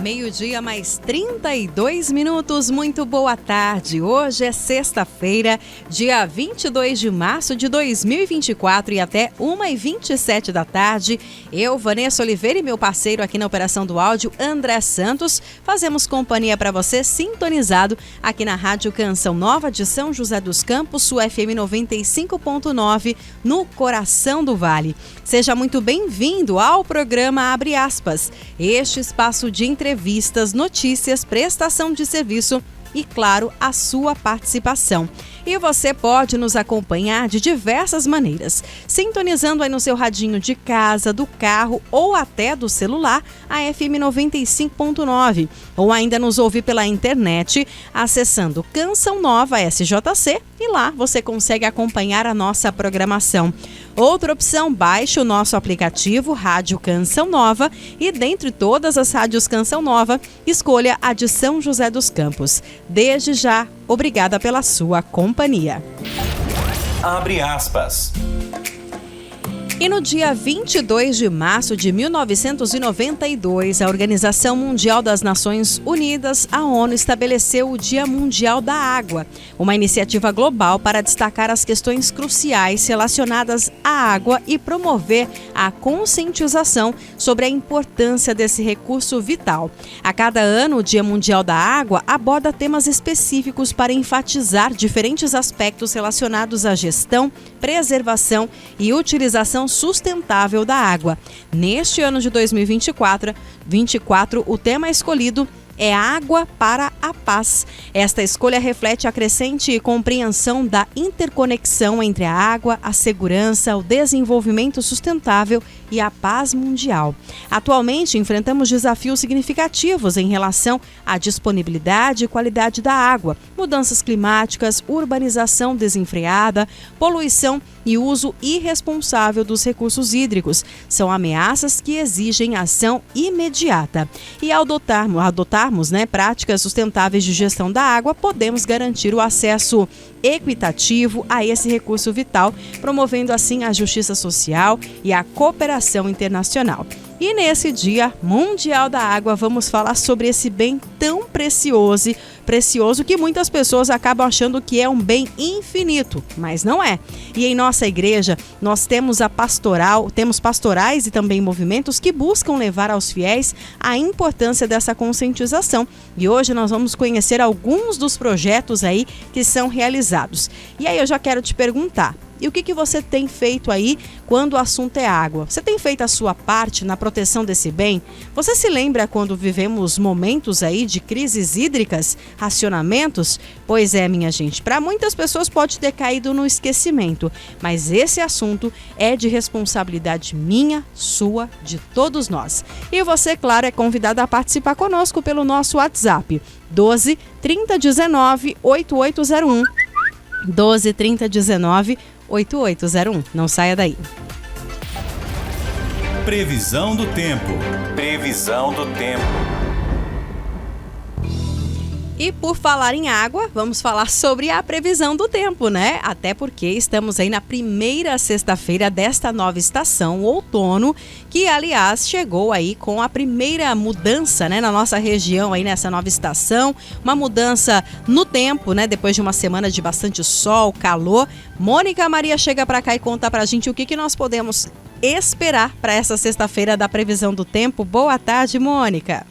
Meio-dia mais 32 minutos, muito boa tarde. Hoje é sexta-feira, dia 22 de março de 2024 e até 1h27 da tarde. Eu, Vanessa Oliveira e meu parceiro aqui na operação do áudio, André Santos, fazemos companhia para você sintonizado aqui na Rádio Canção Nova de São José dos Campos, sua FM 95.9, no coração do Vale. Seja muito bem-vindo ao programa Abre Aspas, este espaço de entrevistas, notícias, prestação de serviço e, claro, a sua participação. E você pode nos acompanhar de diversas maneiras, sintonizando aí no seu radinho de casa, do carro ou até do celular, a FM 95.9, ou ainda nos ouvir pela internet, acessando Canção Nova SJC, e lá você consegue acompanhar a nossa programação. Outra opção, baixe o nosso aplicativo Rádio Canção Nova e, dentre todas as rádios Canção Nova, escolha a de São José dos Campos. Desde já, obrigada pela sua companhia. Abre aspas. E no dia 22 de março de 1992, a Organização Mundial das Nações Unidas, a ONU, estabeleceu o Dia Mundial da Água, uma iniciativa global para destacar as questões cruciais relacionadas à água e promover a conscientização sobre a importância desse recurso vital. A cada ano, o Dia Mundial da Água aborda temas específicos para enfatizar diferentes aspectos relacionados à gestão, preservação e utilização sustentável da água. Neste ano de 2024, o tema escolhido é Água para a Paz. Esta escolha reflete a crescente compreensão da interconexão entre a água, a segurança, o desenvolvimento sustentável e a paz mundial. Atualmente, enfrentamos desafios significativos em relação à disponibilidade e qualidade da água, mudanças climáticas, urbanização desenfreada, poluição e uso irresponsável dos recursos hídricos. São ameaças que exigem ação imediata. E ao adotarmos práticas sustentáveis de gestão da água, podemos garantir o acesso equitativo a esse recurso vital, promovendo assim a justiça social e a cooperação internacional. E nesse Dia Mundial da Água, vamos falar sobre esse bem tão precioso que muitas pessoas acabam achando que é um bem infinito, mas não é. E em nossa igreja, nós temos temos pastorais e também movimentos que buscam levar aos fiéis a importância dessa conscientização. E hoje nós vamos conhecer alguns dos projetos aí que são realizados. E aí eu já quero te perguntar, e o que você tem feito aí quando o assunto é água? Você tem feito a sua parte na proteção desse bem? Você se lembra quando vivemos momentos aí de crises hídricas, racionamentos? Pois é, minha gente, para muitas pessoas pode ter caído no esquecimento, mas esse assunto é de responsabilidade minha, sua, de todos nós. E você, claro, é convidado a participar conosco pelo nosso WhatsApp, 12 3019 8801. 12 3019 8801. Não saia daí. Previsão do tempo. Previsão do tempo. E por falar em água, vamos falar sobre a previsão do tempo, né? Até porque estamos aí na primeira sexta-feira desta nova estação, o outono, que aliás chegou aí com a primeira mudança, né, na nossa região aí nessa nova estação, uma mudança no tempo, né, depois de uma semana de bastante sol, calor. Mônica Maria chega para cá e conta pra gente o que nós podemos esperar para essa sexta-feira da previsão do tempo. Boa tarde, Mônica.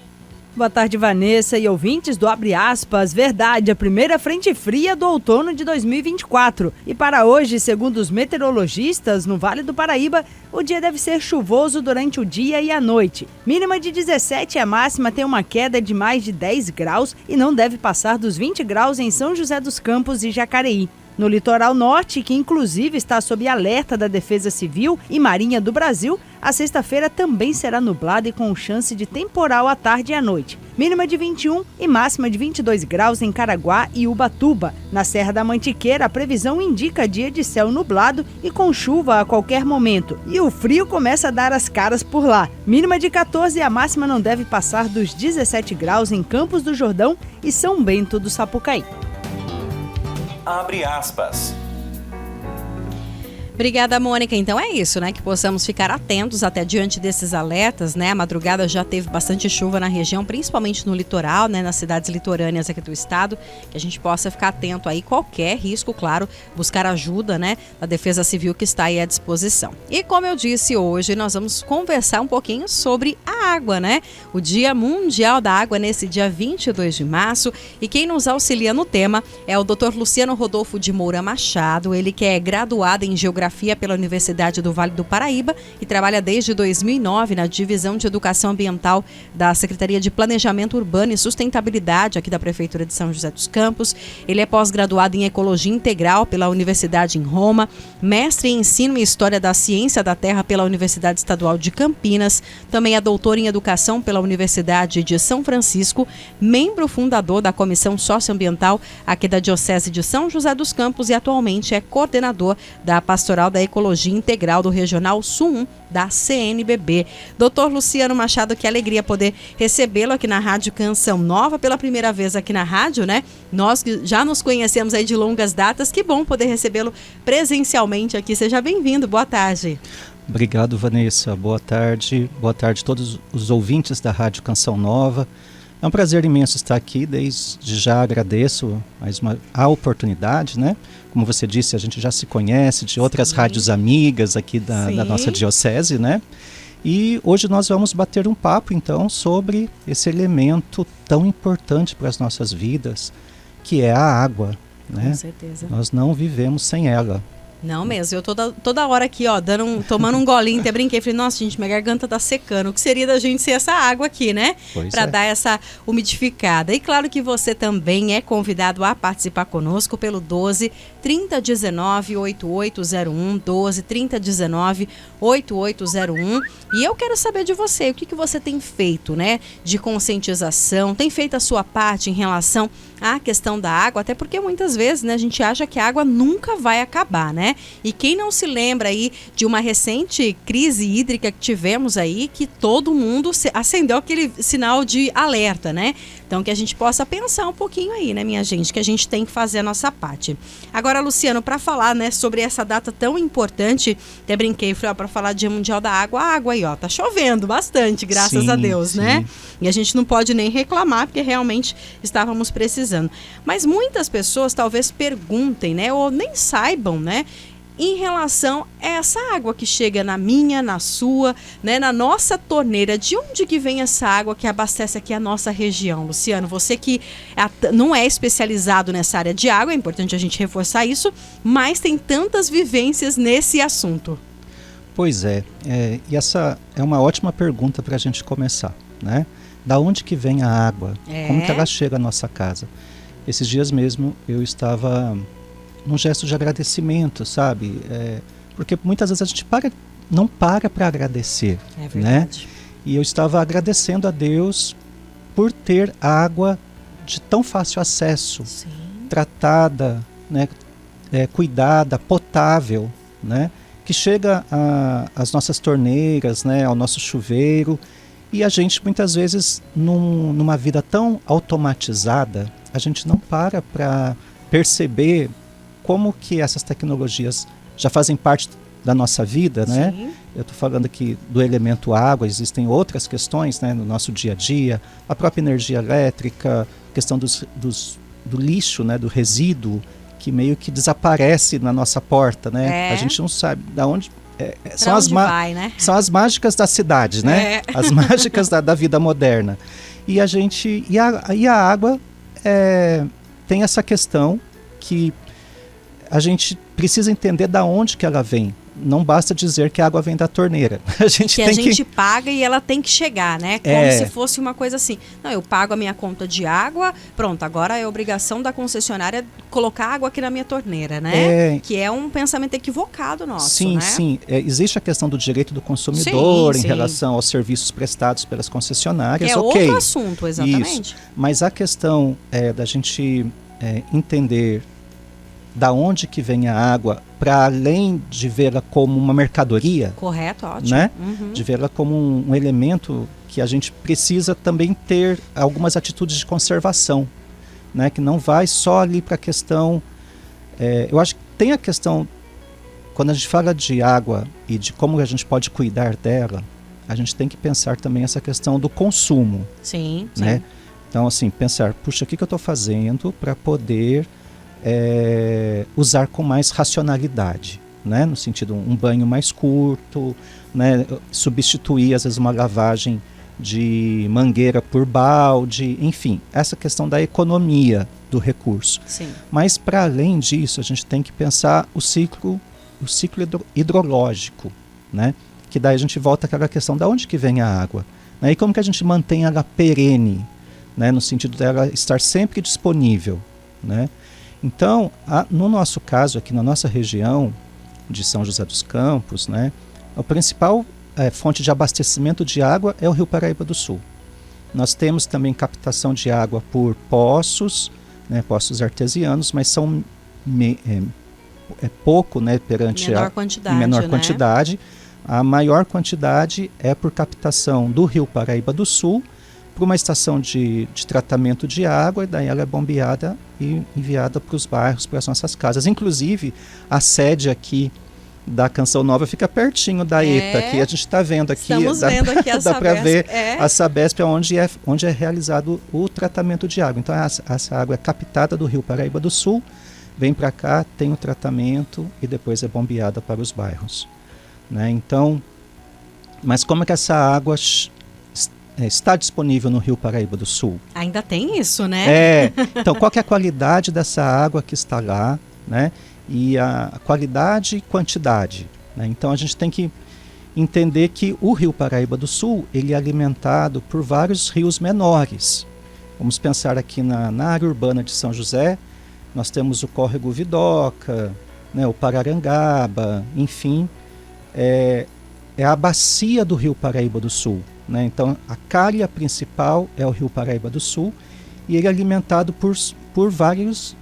Boa tarde, Vanessa e ouvintes do Abre Aspas. Verdade, a primeira frente fria do outono de 2024. E para hoje, segundo os meteorologistas, no Vale do Paraíba, o dia deve ser chuvoso durante o dia e a noite. Mínima de 17 e a máxima tem uma queda de mais de 10 graus e não deve passar dos 20 graus em São José dos Campos e Jacareí. No litoral norte, que inclusive está sob alerta da Defesa Civil e Marinha do Brasil, a sexta-feira também será nublada e com chance de temporal à tarde e à noite. Mínima de 21 e máxima de 22 graus em Caraguá e Ubatuba. Na Serra da Mantiqueira, a previsão indica dia de céu nublado e com chuva a qualquer momento. E o frio começa a dar as caras por lá. Mínima de 14 e a máxima não deve passar dos 17 graus em Campos do Jordão e São Bento do Sapucaí. Abre aspas. Obrigada, Mônica. Então é isso, né? Que possamos ficar atentos até diante desses alertas, né? A madrugada já teve bastante chuva na região, principalmente no litoral, né? Nas cidades litorâneas aqui do estado. Que a gente possa ficar atento aí, qualquer risco, claro, buscar ajuda, né? Da Defesa Civil que está aí à disposição. E como eu disse, hoje nós vamos conversar um pouquinho sobre a água, né? O Dia Mundial da Água nesse dia 22 de março. E quem nos auxilia no tema é o Dr. Luciano Rodolfo de Moura Machado. Ele que é graduado em Geografia pela Universidade do Vale do Paraíba e trabalha desde 2009 na Divisão de Educação Ambiental da Secretaria de Planejamento Urbano e Sustentabilidade aqui da Prefeitura de São José dos Campos. Ele é pós-graduado em Ecologia Integral pela Universidade em Roma, mestre em Ensino e História da Ciência da Terra pela Universidade Estadual de Campinas, também é doutor em Educação pela Universidade de São Francisco, membro fundador da Comissão Socioambiental aqui da Diocese de São José dos Campos e atualmente é coordenador da Pastoral da Ecologia Integral do Regional Sul 1 da CNBB. Doutor Luciano Machado, que alegria poder recebê-lo aqui na Rádio Canção Nova pela primeira vez aqui na rádio, né? Nós que já nos conhecemos aí de longas datas, que bom poder recebê-lo presencialmente aqui. Seja bem-vindo, boa tarde. Obrigado, Vanessa. Boa tarde a todos os ouvintes da Rádio Canção Nova. É um prazer imenso estar aqui, desde já agradeço a oportunidade, né? Como você disse, a gente já se conhece de outras rádios amigas aqui da nossa diocese, né? E hoje nós vamos bater um papo, então, sobre esse elemento tão importante para as nossas vidas, que é a água, né? Com certeza. Nós não vivemos sem ela. Não mesmo, eu toda hora aqui, ó, tomando um golinho, até brinquei, falei, nossa gente, minha garganta tá secando, o que seria da gente ser essa água aqui, né? Para dar essa umidificada. E claro que você também é convidado a participar conosco pelo 12 3019 8801, 12 3019 8801. E eu quero saber de você, o que você tem feito, né, de conscientização, tem feito a sua parte em relação à questão da água, até porque muitas vezes, né, a gente acha que a água nunca vai acabar, né? E quem não se lembra aí de uma recente crise hídrica que tivemos aí, que todo mundo acendeu aquele sinal de alerta, né? Então que a gente possa pensar um pouquinho aí, né, minha gente, que a gente tem que fazer a nossa parte. Agora, Luciano, para falar, né, sobre essa data tão importante, até brinquei, falei, ó, para falar Dia Mundial da Água, a água aí, ó, tá chovendo bastante, graças a Deus, né? E a gente não pode nem reclamar, porque realmente estávamos precisando. Mas muitas pessoas talvez perguntem, né, ou nem saibam, né, em relação a essa água que chega na minha, na sua, né, na nossa torneira. De onde que vem essa água que abastece aqui a nossa região, Luciano? Você que não é especializado nessa área de água, é importante a gente reforçar isso, mas tem tantas vivências nesse assunto. Pois é, e essa é uma ótima pergunta para a gente começar, né? Da onde que vem a água? Como que ela chega à nossa casa? Esses dias mesmo eu estava num gesto de agradecimento, sabe? Porque muitas vezes a gente não para agradecer, né? E eu estava agradecendo a Deus por ter água de tão fácil acesso, tratada, né? Cuidada, potável, né? Que chega às nossas torneiras, né? Ao nosso chuveiro. E a gente muitas vezes, numa vida tão automatizada, a gente não para perceber como que essas tecnologias já fazem parte da nossa vida, né? Sim. Eu estou falando aqui do elemento água, existem outras questões, né, no nosso dia a dia, a própria energia elétrica, a questão do lixo, né, do resíduo, que meio que desaparece na nossa porta, né? A gente não sabe de onde... São as mágicas da cidade, né? As mágicas da vida moderna. E a água tem essa questão que a gente precisa entender da onde que ela vem. Não basta dizer que a água vem da torneira. A gente paga e ela tem que chegar, né? Como se fosse uma coisa assim. Não, eu pago a minha conta de água, pronto, agora é obrigação da concessionária colocar água aqui na minha torneira, né? Que é um pensamento equivocado nosso, né? Sim. Existe a questão do direito do consumidor em relação aos serviços prestados pelas concessionárias. Que é outro assunto, exatamente. Isso. Mas a questão da gente entender da onde que vem a água, para além de vê-la como uma mercadoria. Correto, ótimo. Né? De vê-la como um elemento que a gente precisa também ter algumas atitudes de conservação, né? Que não vai só ali para a questão... eu acho que tem a questão quando a gente fala de água e de como a gente pode cuidar dela, a gente tem que pensar também essa questão do consumo. Sim, né? sim. Então, assim, pensar, puxa, o que eu estou fazendo para poder usar com mais racionalidade, né? No sentido, um banho mais curto, né? Substituir, às vezes, uma lavagem de mangueira por balde, enfim, essa questão da economia do recurso. Sim. Mas, para além disso, a gente tem que pensar o ciclo hidrológico, né? Que daí a gente volta àquela questão de onde que vem a água, né? E como que a gente mantém ela perene, né? No sentido dela estar sempre disponível, né? Então, no nosso caso, aqui na nossa região de São José dos Campos, né? A principal fonte de abastecimento de água é o Rio Paraíba do Sul. Nós temos também captação de água por poços, né? Poços artesianos, mas são pouco, né? Perante em menor quantidade. A maior quantidade é por captação do Rio Paraíba do Sul para uma estação de tratamento de água, e daí ela é bombeada e enviada para os bairros, para as nossas casas. Inclusive, a sede aqui da Canção Nova fica pertinho da ETA, que a gente está vendo aqui. Estamos vendo aqui a dá para ver a Sabesp, onde é realizado o tratamento de água. Então, essa água é captada do Rio Paraíba do Sul, vem para cá, tem o tratamento e depois é bombeada para os bairros. Né? Então, mas como é que essa água está disponível no Rio Paraíba do Sul? Ainda tem isso, né? Então, qual que é a qualidade dessa água que está lá, né? E a qualidade e quantidade, né? Então, a gente tem que entender que o Rio Paraíba do Sul, ele é alimentado por vários rios menores. Vamos pensar aqui na área urbana de São José, nós temos o córrego Vidoca, né? O Pararangaba, enfim, é a bacia do Rio Paraíba do Sul, né? Então, a calha principal é o Rio Paraíba do Sul e ele é alimentado por vários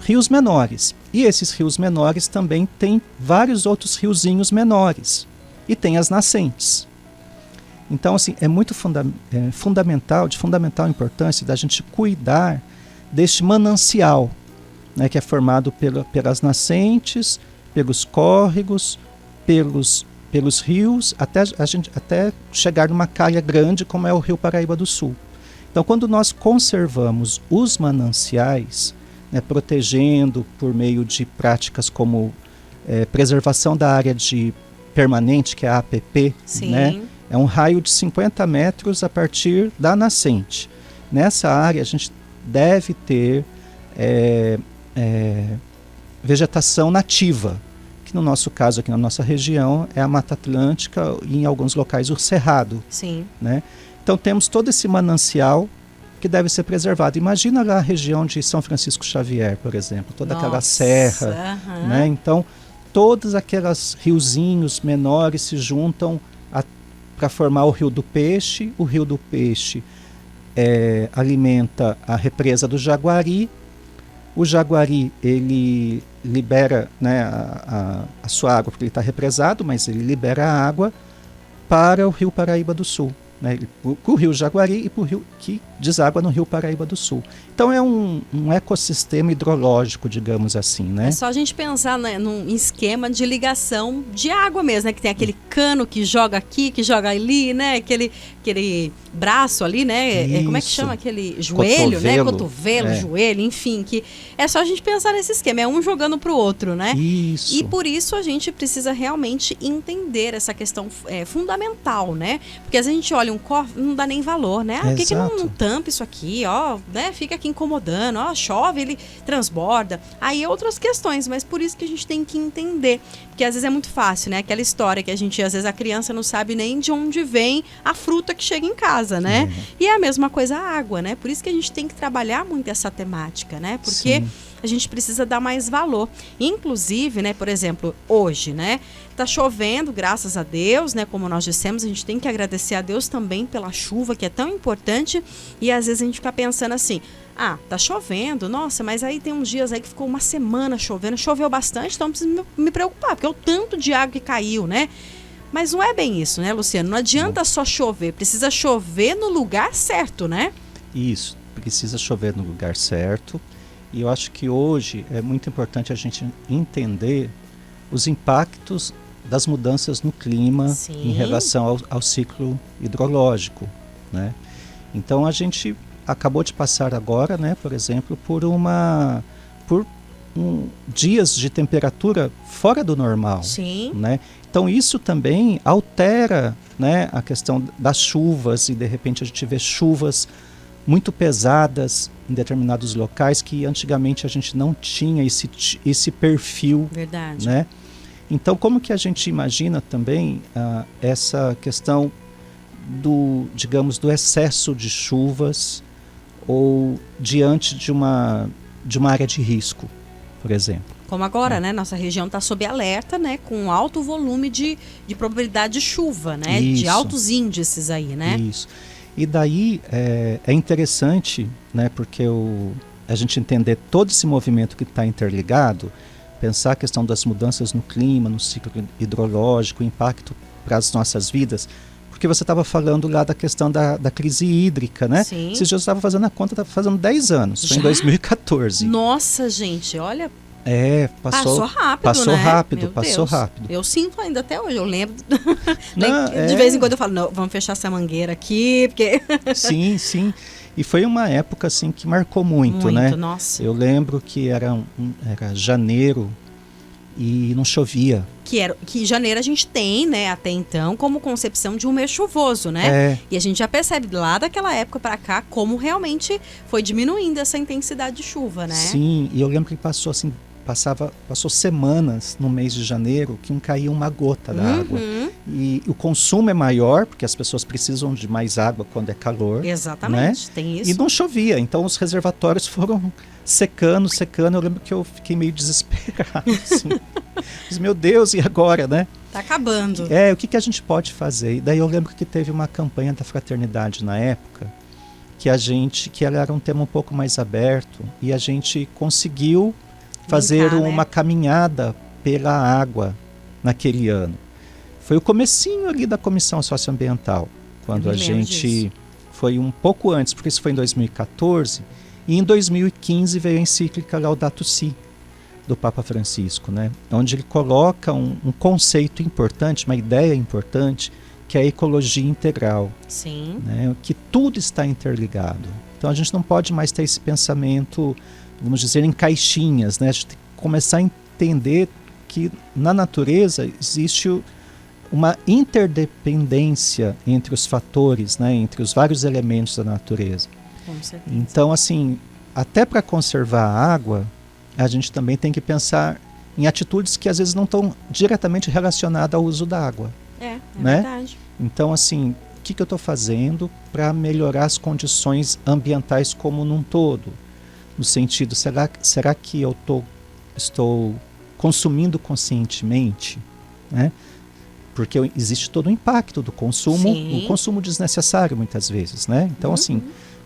rios menores. E esses rios menores também têm vários outros riozinhos menores e tem as nascentes. Então, assim, é muito fundamental, de fundamental importância da gente cuidar deste manancial, né, que é formado pelas nascentes, pelos córregos, pelos rios, até chegar numa calha grande como é o Rio Paraíba do Sul. Então, quando nós conservamos os mananciais, né, protegendo por meio de práticas como preservação da área permanente, que é a APP, né, é um raio de 50 metros a partir da nascente. Nessa área, a gente deve ter vegetação nativa, que no nosso caso, aqui na nossa região, é a Mata Atlântica e em alguns locais o Cerrado. Sim. Né? Então temos todo esse manancial que deve ser preservado. Imagina lá a região de São Francisco Xavier, por exemplo, toda aquela serra. Né? Então todos aqueles riozinhos menores se juntam para formar o Rio do Peixe. O Rio do Peixe alimenta a represa do Jaguari. O Jaguari, ele libera, né, a sua água, porque ele está represado, mas ele libera a água para o Rio Paraíba do Sul, né, para o Rio Jaguari e para o rio que deságua no Rio Paraíba do Sul. Então é um ecossistema hidrológico, digamos assim, né? É só a gente pensar, né, num esquema de ligação de água mesmo, né? Que tem aquele cano que joga aqui, que joga ali, né? Aquele braço ali, né? Como é que chama? Aquele joelho, cotovelo, né? Cotovelo, joelho, enfim. Que é só a gente pensar nesse esquema, é um jogando pro outro, né? Isso. E por isso a gente precisa realmente entender essa questão fundamental, né? Porque às vezes a gente olha um corpo, não dá nem valor, né? Por que não tampa isso aqui, ó, né? Fica aqui incomodando, ó, chove, ele transborda. Aí outras questões, mas por isso que a gente tem que entender. Porque às vezes é muito fácil, né? Aquela história que às vezes a criança não sabe nem de onde vem a fruta que chega em casa, né? E é a mesma coisa a água, né? Por isso que a gente tem que trabalhar muito essa temática, né? Porque a gente precisa dar mais valor. Inclusive, né, por exemplo, hoje, né, tá chovendo, graças a Deus, né, como nós dissemos, a gente tem que agradecer a Deus também pela chuva, que é tão importante, e às vezes a gente fica pensando assim, tá chovendo, nossa, mas aí tem uns dias aí que ficou uma semana chovendo, choveu bastante, então não preciso me preocupar, porque é o tanto de água que caiu, né? Mas não é bem isso, né, Luciano? Não adianta só chover, precisa chover no lugar certo, né? Isso, precisa chover no lugar certo. E eu acho que hoje é muito importante a gente entender os impactos das mudanças no clima Sim. em relação ao ciclo hidrológico, né? Então a gente acabou de passar agora, né, por exemplo, por dias de temperatura fora do normal. Sim. Né? Então isso também altera, né, a questão das chuvas, e de repente a gente vê chuvas muito pesadas em determinados locais que antigamente a gente não tinha esse perfil. Verdade. Né? Então como que a gente imagina também essa questão digamos, do excesso de chuvas ou diante de uma área de risco, por exemplo. Como agora, né? Nossa região está sob alerta, né? Com alto volume de probabilidade de chuva, né? Isso. De altos índices aí, né? Isso. E daí é interessante, né? Porque a gente entender todo esse movimento que está interligado, pensar a questão das mudanças no clima, no ciclo hidrológico, o impacto para as nossas vidas, porque você estava falando lá da questão da crise hídrica, né? Sim. Esses dias eu estava fazendo a conta, estava fazendo 10 anos, foi em 2014. Nossa, gente, olha... Passou rápido, passou né? rápido, Meu passou Deus. rápido. Eu sinto ainda até hoje, eu lembro. Não, de vez em quando eu falo, não, vamos fechar essa mangueira aqui, porque... Sim, sim. E foi uma época assim que marcou muito, né? Nossa. Eu lembro que era janeiro e não chovia. Que janeiro a gente tem, né, até então, como concepção de um mês chuvoso, né? E a gente já percebe lá daquela época para cá como realmente foi diminuindo essa intensidade de chuva, né? Sim, e eu lembro que passou semanas no mês de janeiro que não caía uma gota d'água. E o consumo é maior, porque as pessoas precisam de mais água quando é calor. Exatamente, né? tem isso. E não chovia, então os reservatórios foram secando. Eu lembro que eu fiquei meio desesperado, assim. Mas, meu Deus, e agora, né? Tá acabando. O que a gente pode fazer? E daí eu lembro que teve uma campanha da Fraternidade na época, que ela era um tema um pouco mais aberto, e a gente conseguiu fazer uma caminhada pela água naquele ano. Foi o comecinho ali da Comissão Socioambiental, quando a gente foi um pouco antes, porque isso foi em 2014, e em 2015 veio a encíclica Laudato Si, do Papa Francisco, né? Onde ele coloca um conceito importante, uma ideia importante, que é a ecologia integral. Sim. Né? Que tudo está interligado. Então a gente não pode mais ter esse pensamento, vamos dizer, em caixinhas, né? A gente tem que começar a entender que na natureza existe uma interdependência entre os fatores, né? Entre os vários elementos da natureza. Com certeza. Então, assim, até para conservar a água, a gente também tem que pensar em atitudes que às vezes não estão diretamente relacionadas ao uso da água. É né? verdade. Então, assim, o que eu estou fazendo para melhorar as condições ambientais como num todo? No sentido, será que eu estou consumindo conscientemente? Né? Porque existe todo o impacto do consumo, o consumo desnecessário muitas vezes. Né? Então, assim,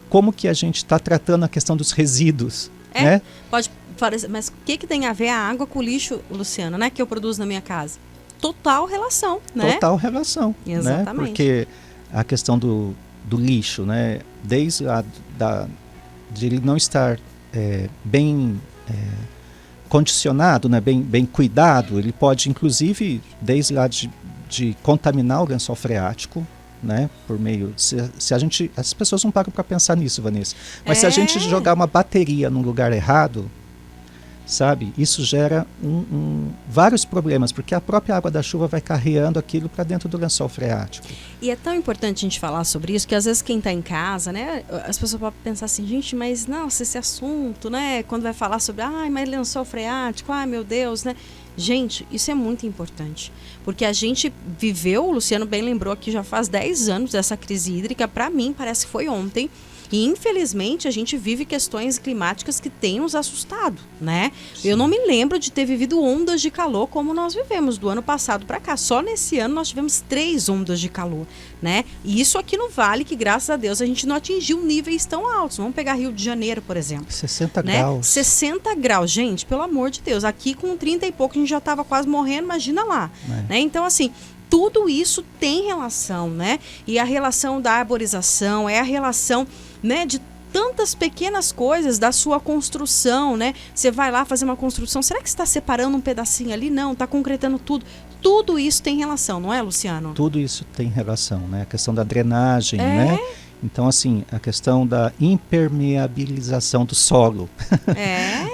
como que a gente está tratando a questão dos resíduos? Né? Pode parecer, mas o que tem a ver a água com o lixo, Luciano, né, que eu produzo na minha casa? Total relação, né? Total relação. Exatamente. Né? Porque a questão do lixo, né, desde de ele não estar bem condicionado, né, bem cuidado, ele pode, inclusive, desde lá de contaminar o lençol freático, né, por meio... Se a gente... As pessoas não param para pensar nisso, Vanessa. Mas se a gente jogar uma bateria num lugar errado, sabe, isso gera vários problemas, porque a própria água da chuva vai carreando aquilo para dentro do lençol freático. E é tão importante a gente falar sobre isso, que às vezes quem está em casa, né, as pessoas podem pensar assim, gente, mas nossa, esse assunto, né, quando vai falar sobre, mas lençol freático, meu Deus, né? Gente, isso é muito importante, porque a gente viveu, o Luciano bem lembrou aqui, já faz 10 anos dessa crise hídrica, para mim parece que foi ontem. E infelizmente a gente vive questões climáticas que têm nos assustado, né? Sim. Eu não me lembro de ter vivido ondas de calor como nós vivemos do ano passado para cá. Só nesse ano nós tivemos 3 ondas de calor, né? E isso aqui no Vale, que graças a Deus a gente não atingiu níveis tão altos. Vamos pegar Rio de Janeiro, por exemplo. 60 né? graus. 60 graus, gente, pelo amor de Deus. Aqui com 30 e pouco a gente já estava quase morrendo, imagina lá. Né? Então, assim... Tudo isso tem relação, né? E a relação da arborização, a relação, né, de tantas pequenas coisas da sua construção, né? Você vai lá fazer uma construção, será que você está separando um pedacinho ali? Não, está concretando tudo. Tudo isso tem relação, não é, Luciano? Tudo isso tem relação, né? A questão da drenagem, né? Então, assim, a questão da impermeabilização do solo.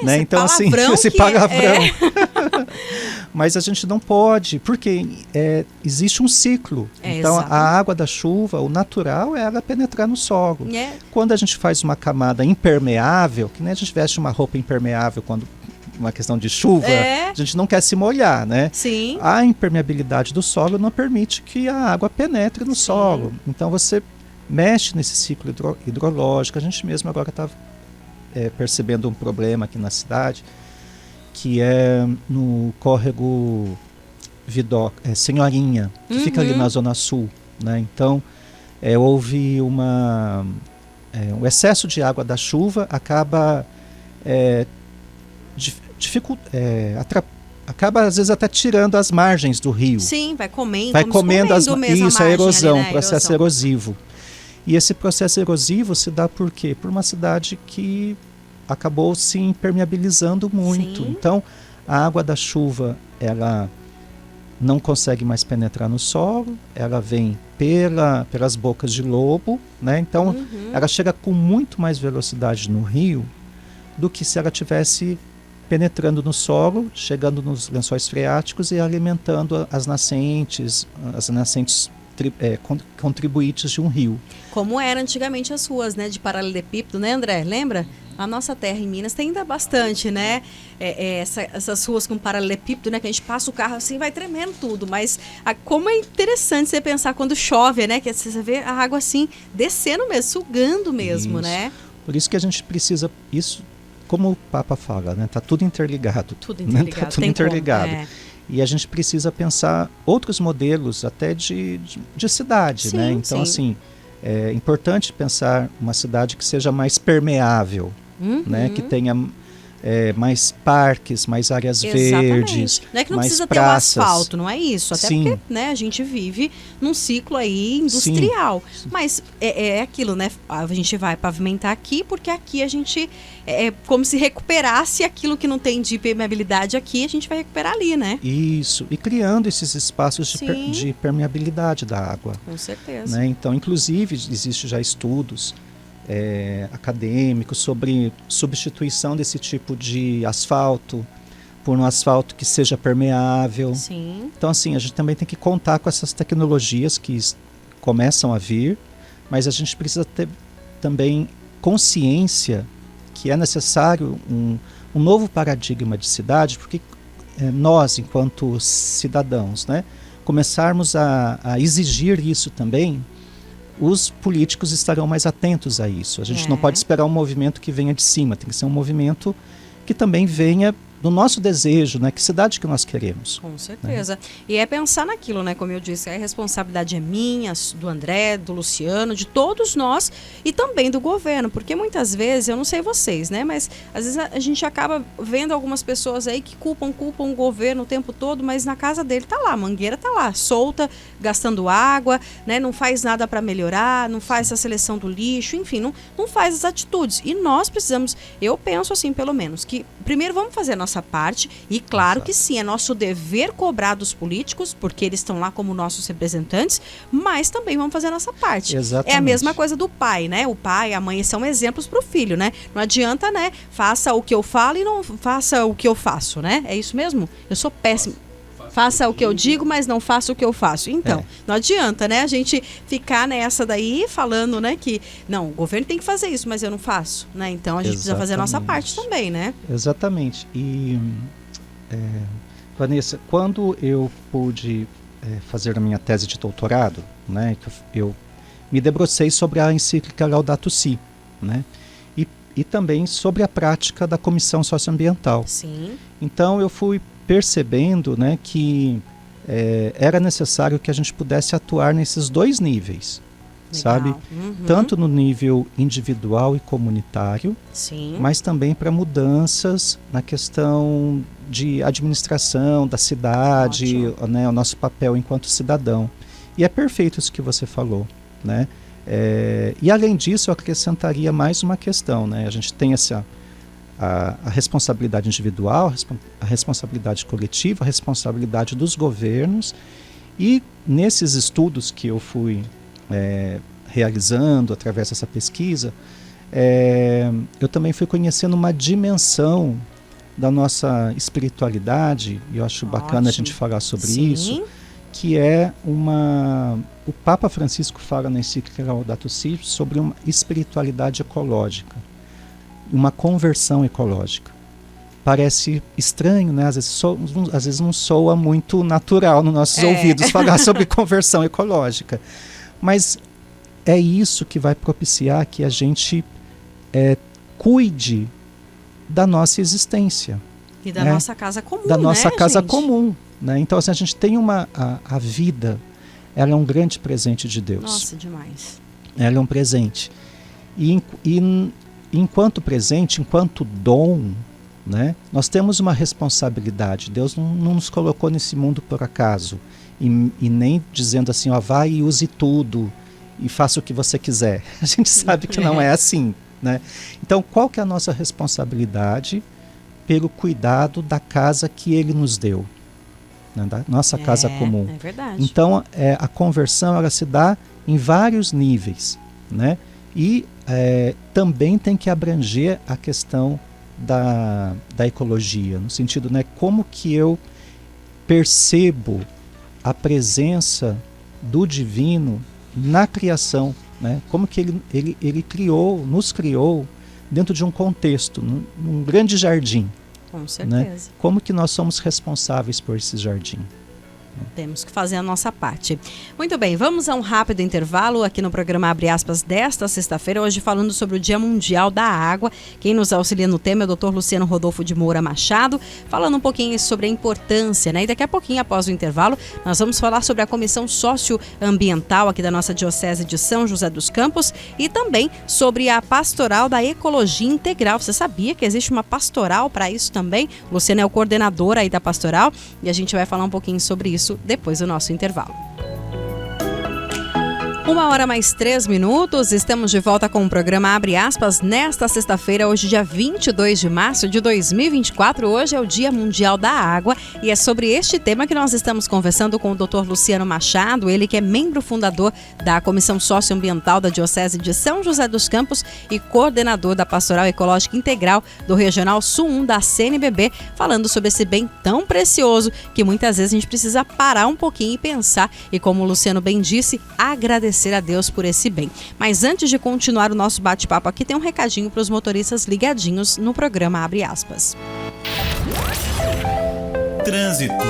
Né? Então, assim, esse palavrão. Mas a gente não pode, porque existe um ciclo. Então, exatamente. A água da chuva, o natural é ela penetrar no solo. Quando a gente faz uma camada impermeável, que nem a gente veste uma roupa impermeável quando uma questão de chuva, a gente não quer se molhar, né? Sim. A impermeabilidade do solo não permite que a água penetre no solo. Então, você mexe nesse ciclo hidrológico. A gente mesmo agora está percebendo um problema aqui na cidade, que é no córrego Senhorinha, que fica ali na Zona Sul, né? Então, houve o excesso de água da chuva acaba acaba às vezes até tirando as margens do rio. Sim, vai comendo isso, a erosão, ali, né? Processo erosivo. E esse processo erosivo se dá por quê? Por uma cidade que acabou se impermeabilizando muito. Sim. Então, a água da chuva, ela não consegue mais penetrar no solo, ela vem pelas bocas de lobo, né? Então, ela chega com muito mais velocidade no rio do que se ela tivesse penetrando no solo, chegando nos lençóis freáticos e alimentando as nascentes contribuintes de um rio. Como eram antigamente as ruas, né, de paralelepípedo, né, André? Lembra? A nossa terra em Minas tem ainda bastante, né? Essas ruas com paralelepípedo, né? Que a gente passa o carro assim, vai tremendo tudo. Mas como é interessante você pensar quando chove, né? Que você vê a água assim, descendo mesmo, sugando mesmo, isso. Né? Por isso que a gente precisa, isso, como o Papa fala, né? Tá tudo interligado. Tudo interligado. Né? Tá tudo interligado. E a gente precisa pensar outros modelos até de cidade, sim, né? Então, sim. Assim, é importante pensar uma cidade que seja mais permeável, né? Que tenha mais parques, mais áreas verdes, não é que não mais precisa praças. Ter um asfalto, não é isso. Até sim. Porque, né, a gente vive num ciclo aí industrial. Sim. Mas é aquilo, né? A gente vai pavimentar aqui porque aqui a gente é como se recuperasse aquilo que não tem de permeabilidade aqui, a gente vai recuperar ali, né? Isso. E criando esses espaços de permeabilidade da água. Com certeza. Né? Então, inclusive, existe já estudos acadêmicos sobre substituição desse tipo de asfalto por um asfalto que seja permeável. Sim. Então, assim, a gente também tem que contar com essas tecnologias que começam a vir, mas a gente precisa ter também consciência que é necessário um novo paradigma de cidade, porque nós, enquanto cidadãos, né, começarmos a exigir isso também, os políticos estarão mais atentos a isso. A gente não pode esperar um movimento que venha de cima, tem que ser um movimento que também venha do nosso desejo, né? Que cidade que nós queremos. Com certeza. Né? E é pensar naquilo, né? Como eu disse, a responsabilidade é minha, do André, do Luciano, de todos nós e também do governo, porque muitas vezes, eu não sei vocês, né? Mas às vezes a gente acaba vendo algumas pessoas aí que culpam o governo o tempo todo, mas na casa dele tá lá, a mangueira tá lá, solta, gastando água, né? Não faz nada para melhorar, não faz a seleção do lixo, enfim, não faz as atitudes. E nós precisamos, eu penso assim, pelo menos, que primeiro vamos fazer a nossa parte, e claro que sim, é nosso dever cobrar dos políticos, porque eles estão lá como nossos representantes, mas também vamos fazer a nossa parte. Exatamente. É a mesma coisa do pai, né? O pai e a mãe são exemplos para o filho, né? Não adianta, né? Faça o que eu falo e não faça o que eu faço, né? É isso mesmo? Eu sou péssimo. Faça o que eu digo, mas não faça o que eu faço. Então, não adianta, né? A gente ficar nessa daí falando, né? Que, não, o governo tem que fazer isso, mas eu não faço, né? Então, a gente precisa fazer a nossa parte também, né? Exatamente. E, Vanessa, quando eu pude fazer a minha tese de doutorado, né? Eu me debrucei sobre a encíclica Laudato Si, né? E também sobre a prática da Comissão Socioambiental. Sim. Então, eu fui percebendo, né, que era necessário que a gente pudesse atuar nesses dois níveis, sabe? Tanto no nível individual e comunitário, sim, mas também para mudanças na questão de administração da cidade, né, o nosso papel enquanto cidadão. E é perfeito isso que você falou, né? E além disso, eu acrescentaria mais uma questão, né? A gente tem a responsabilidade individual, a responsabilidade coletiva, a responsabilidade dos governos, e nesses estudos que eu fui realizando através dessa pesquisa, eu também fui conhecendo uma dimensão da nossa espiritualidade, e eu acho bacana a gente falar sobre isso, que é o Papa Francisco fala na encíclica Laudato Si sobre uma espiritualidade ecológica, uma conversão ecológica. Parece estranho, né? Às vezes não soa muito natural nos nossos ouvidos falar sobre conversão ecológica, mas é isso que vai propiciar que a gente cuide da nossa existência. E da nossa casa comum, da nossa casa gente? comum. Né? Então, assim, a gente tem a vida, ela é um grande presente de Deus. Nossa, demais. Ela é um presente. E enquanto presente, enquanto dom, né, nós temos uma responsabilidade. Deus não nos colocou nesse mundo por acaso. E nem dizendo assim, vai e use tudo e faça o que você quiser. A gente sabe que não é assim. Né? Então, qual que é a nossa responsabilidade pelo cuidado da casa que Ele nos deu? Né? Da nossa casa comum. É verdade. Então, a conversão ela se dá em vários níveis. Né? E também tem que abranger a questão da ecologia, no sentido, né, como que eu percebo a presença do divino na criação, né? Como que ele nos criou dentro de um contexto, num grande jardim. Com certeza. Né? Como que nós somos responsáveis por esse jardim? Temos que fazer a nossa parte. Muito bem, vamos a um rápido intervalo aqui no programa Abre Aspas desta sexta-feira, hoje falando sobre o Dia Mundial da Água. Quem nos auxilia no tema é o Dr. Luciano Rodolfo de Moura Machado, falando um pouquinho sobre a importância, né? E daqui a pouquinho, após o intervalo, nós vamos falar sobre a Comissão Socioambiental aqui da nossa Diocese de São José dos Campos e também sobre a Pastoral da Ecologia Integral. Você sabia que existe uma pastoral para isso também? O Luciano é o coordenador aí da pastoral e a gente vai falar um pouquinho sobre isso depois do nosso intervalo. 1h mais 3 minutos, estamos de volta com o programa Abre Aspas nesta sexta-feira, hoje dia 22 de março de 2024. Hoje é o Dia Mundial da Água e é sobre este tema que nós estamos conversando com o Dr. Luciano Machado, ele que é membro fundador da Comissão Socioambiental da Diocese de São José dos Campos e coordenador da Pastoral Ecológica Integral do Regional Sul 1 da CNBB, falando sobre esse bem tão precioso que muitas vezes a gente precisa parar um pouquinho e pensar e, como o Luciano bem disse, agradecer a Deus por esse bem. Mas antes de continuar o nosso bate-papo aqui, tem um recadinho para os motoristas ligadinhos no programa Abre Aspas. Trânsito.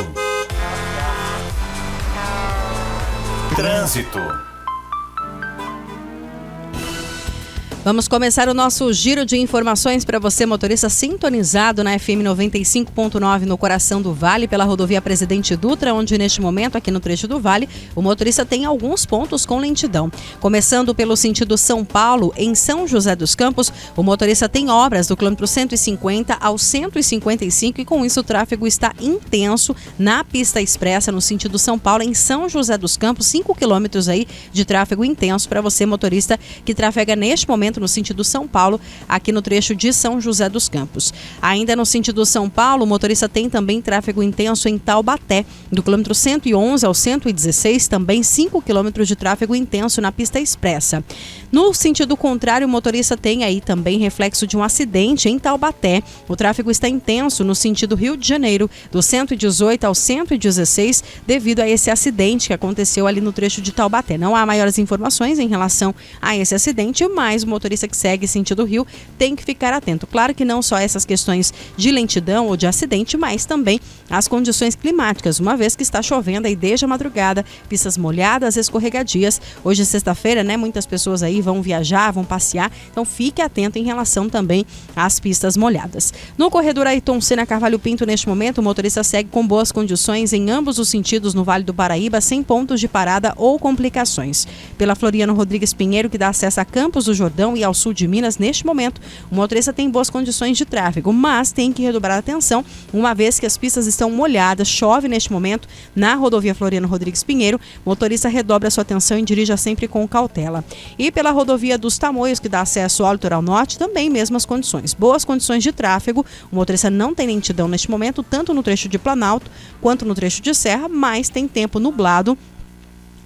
Vamos começar o nosso giro de informações para você, motorista sintonizado na FM 95.9 no coração do Vale, pela rodovia Presidente Dutra, onde neste momento, aqui no trecho do Vale, o motorista tem alguns pontos com lentidão. Começando pelo sentido São Paulo, em São José dos Campos, o motorista tem obras do quilômetro 150 ao 155 e com isso o tráfego está intenso na pista expressa no sentido São Paulo, em São José dos Campos, 5 quilômetros aí de tráfego intenso para você, motorista que trafega neste momento no sentido São Paulo, aqui no trecho de São José dos Campos. Ainda no sentido São Paulo, o motorista tem também tráfego intenso em Taubaté, do quilômetro 111 ao 116, também 5 quilômetros de tráfego intenso na pista expressa. No sentido contrário, o motorista tem aí também reflexo de um acidente em Taubaté. O tráfego está intenso no sentido Rio de Janeiro, do 118 ao 116, devido a esse acidente que aconteceu ali no trecho de Taubaté. Não há maiores informações em relação a esse acidente, mas o motorista que segue sentido Rio tem que ficar atento. Claro que não só essas questões de lentidão ou de acidente, mas também as condições climáticas, uma vez que está chovendo aí desde a madrugada, pistas molhadas, escorregadias. Hoje é sexta-feira, né? Muitas pessoas aí vão viajar, vão passear, então fique atento em relação também às pistas molhadas. No corredor Ayrton Senna Carvalho Pinto, neste momento, o motorista segue com boas condições em ambos os sentidos no Vale do Paraíba, sem pontos de parada ou complicações. Pela Floriano Rodrigues Pinheiro, que dá acesso a Campos do Jordão, região e ao sul de Minas, neste momento, o motorista tem boas condições de tráfego, mas tem que redobrar a atenção, uma vez que as pistas estão molhadas, chove neste momento na rodovia Floriano Rodrigues Pinheiro. O motorista redobra a sua atenção e dirija sempre com cautela. E pela rodovia dos Tamoios, que dá acesso ao litoral norte, também mesmas condições. Boas condições de tráfego, o motorista não tem lentidão neste momento, tanto no trecho de Planalto quanto no trecho de Serra, mas tem tempo nublado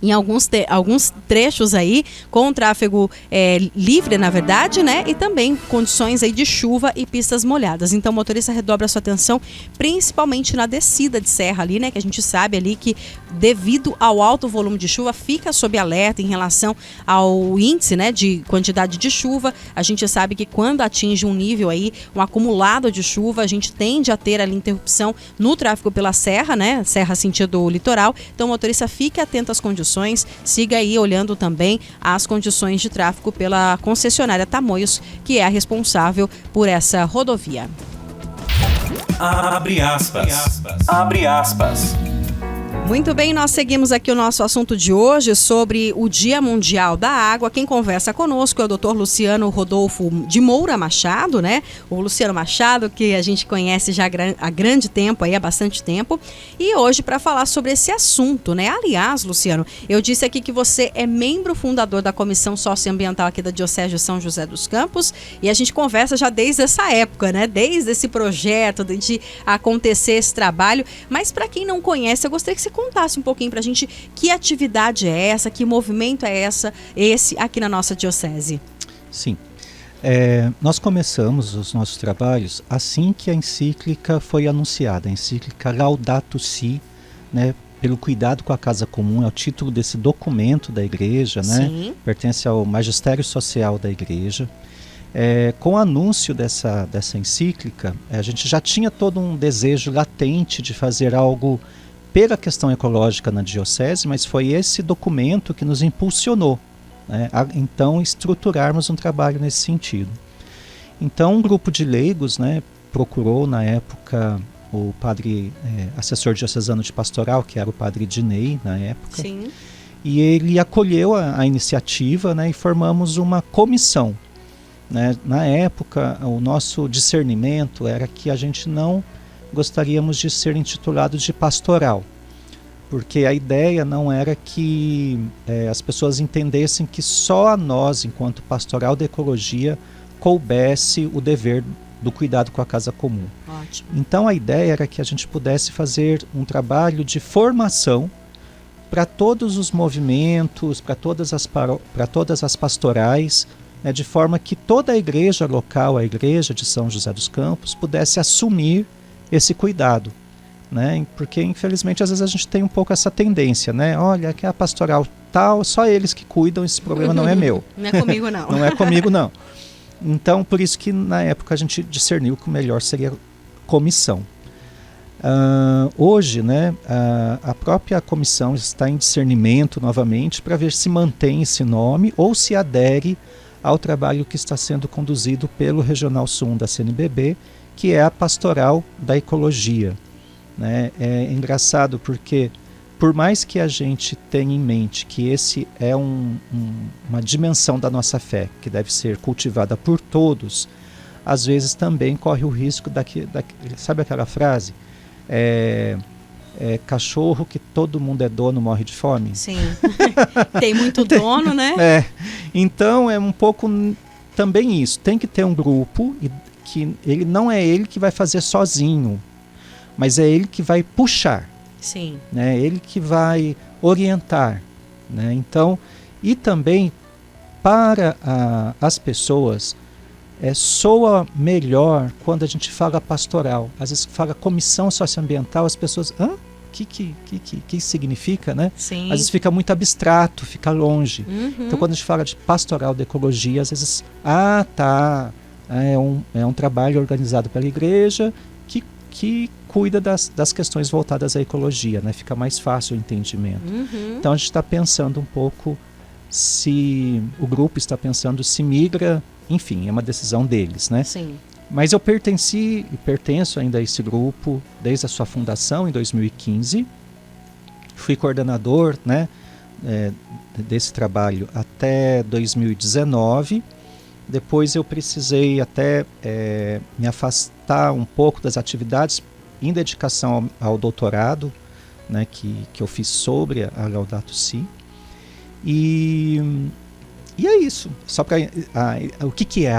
em alguns trechos aí, com tráfego livre, na verdade, né? E também condições aí de chuva e pistas molhadas. Então o motorista redobra a sua atenção, principalmente na descida de serra ali, né? Que a gente sabe ali que, devido ao alto volume de chuva, fica sob alerta em relação ao índice, né? De quantidade de chuva. A gente sabe que quando atinge um nível aí, um acumulado de chuva, a gente tende a ter ali interrupção no tráfego pela serra, né? Serra sentido litoral. Então o motorista fique atento às condições. Siga aí olhando também as condições de tráfego pela concessionária Tamoios, que é a responsável por essa rodovia. Abre aspas. Abre aspas. Muito bem, nós seguimos aqui o nosso assunto de hoje sobre o Dia Mundial da Água. Quem conversa conosco é o Dr. Luciano Rodolfo de Moura Machado, né? O Luciano Machado, que a gente conhece já há grande tempo, aí há bastante tempo. E hoje para falar sobre esse assunto, né? Aliás, Luciano, eu disse aqui que você é membro fundador da Comissão Socioambiental aqui da Diocese de São José dos Campos, e a gente conversa já desde essa época, né? Desde esse projeto de acontecer esse trabalho. Mas para quem não conhece, eu gostaria que você contasse um pouquinho pra gente que atividade é essa, que movimento é esse aqui na nossa diocese. Sim, nós começamos os nossos trabalhos assim que a encíclica foi anunciada, a encíclica Laudato Si, né, pelo cuidado com a casa comum, é o título desse documento da igreja, né? Sim. Pertence ao magistério social da igreja. Com o anúncio dessa encíclica, a gente já tinha todo um desejo latente de fazer algo pela questão ecológica na diocese, mas foi esse documento que nos impulsionou, né, a então estruturarmos um trabalho nesse sentido. Então um grupo de leigos, né, procurou na época o padre assessor diocesano de pastoral, que era o padre Dinei na época. Sim. E ele acolheu a iniciativa, né, e formamos uma comissão, né. Na época o nosso discernimento era que a gente não gostaríamos de ser intitulados de pastoral, porque a ideia não era que as pessoas entendessem que só a nós, enquanto pastoral da ecologia, coubesse o dever do cuidado com a casa comum. Ótimo. Então a ideia era que a gente pudesse fazer um trabalho de formação para todos os movimentos, para todas as pastorais, né, de forma que toda a igreja local, a igreja de São José dos Campos, pudesse assumir esse cuidado, né? Porque infelizmente às vezes a gente tem um pouco essa tendência, né? Olha, que é a pastoral tal, só eles que cuidam, esse problema não é meu. Não é comigo não. Não é comigo não. Então por isso que na época a gente discerniu que o melhor seria comissão. Hoje, né, a própria comissão está em discernimento novamente para ver se mantém esse nome ou se adere ao trabalho que está sendo conduzido pelo Regional Sul da CNBB, que é a pastoral da ecologia, né? É engraçado porque, por mais que a gente tenha em mente que esse é uma dimensão da nossa fé, que deve ser cultivada por todos, às vezes também corre o risco sabe aquela frase? Cachorro que todo mundo é dono morre de fome? Sim, tem muito dono, né? Então é um pouco também isso, tem que ter um grupo que ele não é ele que vai fazer sozinho, mas é ele que vai puxar. Sim. Né? Ele que vai orientar. Né? Então, e também para as pessoas, soa melhor quando a gente fala pastoral. Às vezes fala comissão socioambiental, as pessoas, que significa, né? Sim. Às vezes fica muito abstrato, fica longe. Uhum. Então quando a gente fala de pastoral da ecologia, às vezes, é um trabalho organizado pela igreja que cuida das questões voltadas à ecologia, né? Fica mais fácil o entendimento. Uhum. Então a gente está pensando um pouco o grupo está pensando se migra, enfim, é uma decisão deles, né? Sim. Mas eu pertenci e pertenço ainda a esse grupo desde a sua fundação em 2015. Fui coordenador, né, desse trabalho até 2019. Depois eu precisei até me afastar um pouco das atividades em dedicação ao doutorado, né, que eu fiz sobre a Laudato Si. E é isso. Só para o que é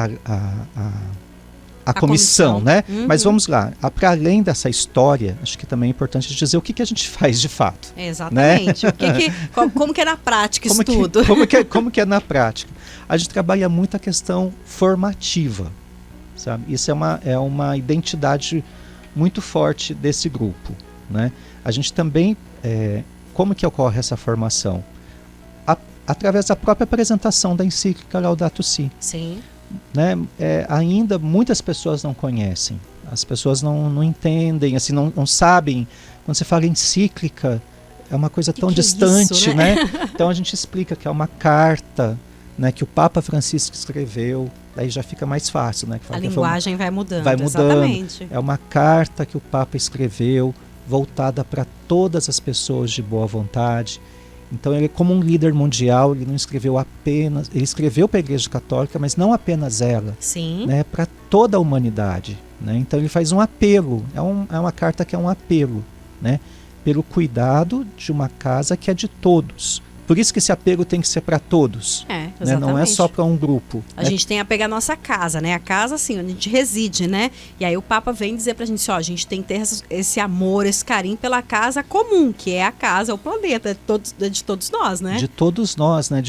a comissão, né? Uhum. Mas vamos lá. Para além dessa história, acho que também é importante dizer o que a gente faz de fato. Exatamente. Né? Como que é na prática isso tudo? Como que é na prática? A gente trabalha muito a questão formativa, sabe? Isso é uma identidade muito forte desse grupo, né? A gente também, como que ocorre essa formação? Através da própria apresentação da encíclica Laudato Si. Sim. Né? Ainda muitas pessoas não conhecem, as pessoas não entendem, assim, não sabem. Quando você fala encíclica, é uma coisa tão distante, é isso, né? Então a gente explica que é uma carta, né, que o Papa Francisco escreveu, daí já fica mais fácil, né? A linguagem vai mudando, exatamente. É uma carta que o Papa escreveu, voltada para todas as pessoas de boa vontade. Então ele, como um líder mundial, ele não escreveu apenas, ele escreveu para a Igreja Católica, mas não apenas ela, sim, né, para toda a humanidade, né? Então ele faz um apelo, é uma carta que é um apelo, né, pelo cuidado de uma casa que é de todos. Por isso que esse apelo tem que ser para todos, né? Não é só para um grupo. A gente tem a pegar a nossa casa, né? A casa, assim, onde a gente reside, né? E aí o Papa vem dizer pra gente assim, ó, a gente tem que ter esse amor, esse carinho pela casa comum, que é a casa, o planeta, de todos nós, né? De todos nós, né?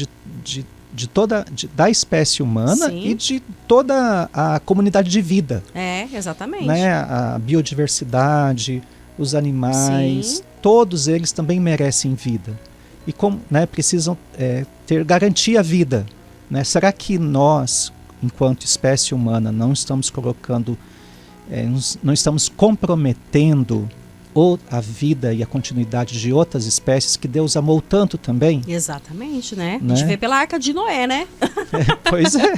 Da espécie humana. Sim. E de toda a comunidade de vida. Exatamente. Né? A biodiversidade, os animais, sim, todos eles também merecem vida. E como, né, precisam ter garantia à vida, né? Será que nós, enquanto espécie humana, não estamos colocando, não estamos comprometendo a vida e a continuidade de outras espécies que Deus amou tanto também? Exatamente, né? A gente vê pela Arca de Noé, né? Pois é.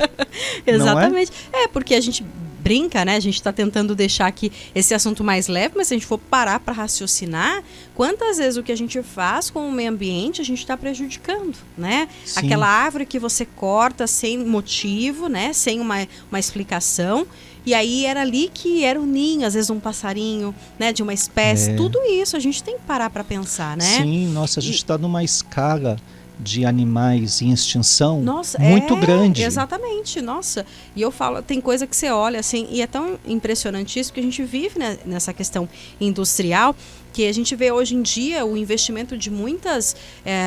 Exatamente. Porque a gente brinca, né? A gente está tentando deixar aqui esse assunto mais leve, mas se a gente for parar para raciocinar, quantas vezes o que a gente faz com o meio ambiente a gente está prejudicando, né? Sim. Aquela árvore que você corta sem motivo, né? Sem uma explicação. E aí era ali que era o ninho, às vezes um passarinho, né? De uma espécie. Tudo isso a gente tem que parar para pensar, né? Sim, nossa, a gente está numa escala de animais em extinção, muito grande. Exatamente, nossa. E eu falo, tem coisa que você olha assim, e é tão impressionante isso, porque a gente vive, né, nessa questão industrial, que a gente vê hoje em dia o investimento de muitas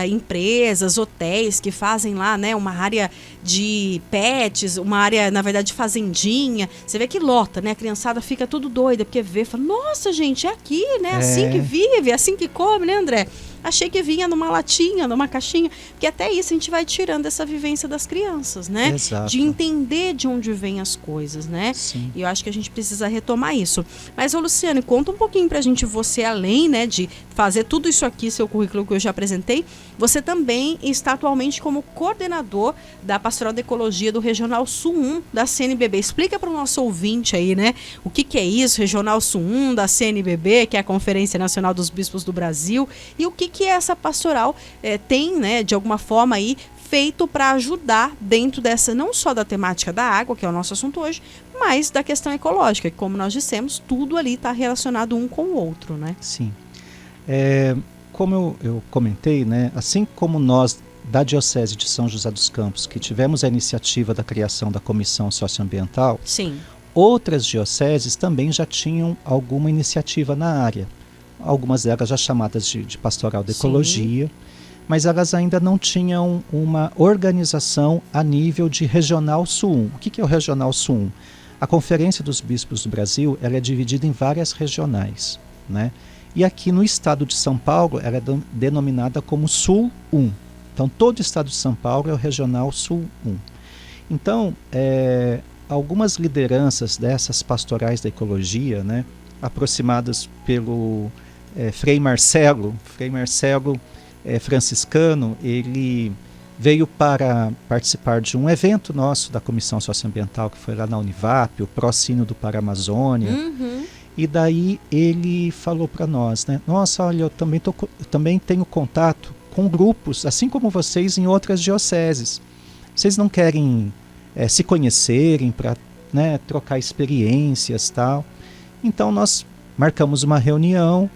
empresas, hotéis que fazem lá, né, uma área de pets, uma área, na verdade, fazendinha. Você vê que lota, né? A criançada fica tudo doida, porque vê, fala, nossa, gente, é aqui, né? Assim que vive, assim que come, né, André? Achei que vinha numa latinha, numa caixinha, porque até isso a gente vai tirando essa vivência das crianças, né? Exato. De entender de onde vêm as coisas, né? Sim. E eu acho que a gente precisa retomar isso. Mas, ô Luciane, conta um pouquinho pra gente, você além, né, de fazer tudo isso aqui, seu currículo que eu já apresentei, você também está atualmente como coordenador da Pastoral de Ecologia do Regional Sul 1 da CNBB. Explica para o nosso ouvinte aí, né, o que é isso, Regional Sul 1 da CNBB, que é a Conferência Nacional dos Bispos do Brasil, e o que essa pastoral tem, né, de alguma forma aí, feito para ajudar dentro dessa, não só da temática da água, que é o nosso assunto hoje, mas da questão ecológica, que como nós dissemos, tudo ali está relacionado um com o outro, né? Sim. Como eu comentei, né, assim como nós da Diocese de São José dos Campos, que tivemos a iniciativa da criação da Comissão Socioambiental, sim, outras dioceses também já tinham alguma iniciativa na área. Algumas delas já chamadas de Pastoral da Ecologia, sim, mas elas ainda não tinham uma organização a nível de Regional Sul 1. O que é o Regional Sul 1? A Conferência dos Bispos do Brasil, ela é dividida em várias regionais, né? E aqui no estado de São Paulo, ela é denominada como Sul 1. Então, todo o estado de São Paulo é o Regional Sul 1. Então, algumas lideranças dessas pastorais da ecologia, né, aproximadas pelo Frei Marcelo franciscano, ele veio para participar de um evento nosso da Comissão Socioambiental, que foi lá na Univap, o Pró-Sino do Para-Amazônia. Uhum. E daí ele falou para nós, né? Nossa, olha, eu também tenho contato com grupos, assim como vocês, em outras dioceses. Vocês não querem se conhecerem, para, né, trocar experiências e tal. Então nós marcamos uma reunião,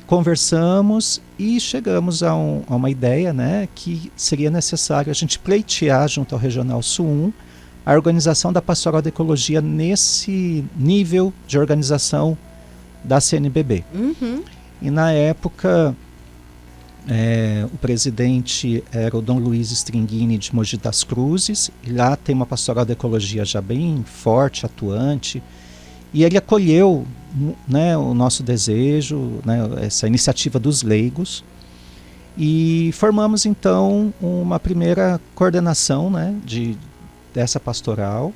conversamos e chegamos a uma ideia, né, que seria necessário a gente pleitear junto ao Regional Sul 1 a organização da Pastoral da Ecologia nesse nível de organização da CNBB. Uhum. E na época o presidente era o Dom Luiz Stringini de Mogi das Cruzes, e lá tem uma Pastoral da Ecologia já bem forte, atuante, e ele acolheu, né, o nosso desejo, né, essa iniciativa dos leigos, e formamos então uma primeira coordenação, né, dessa pastoral.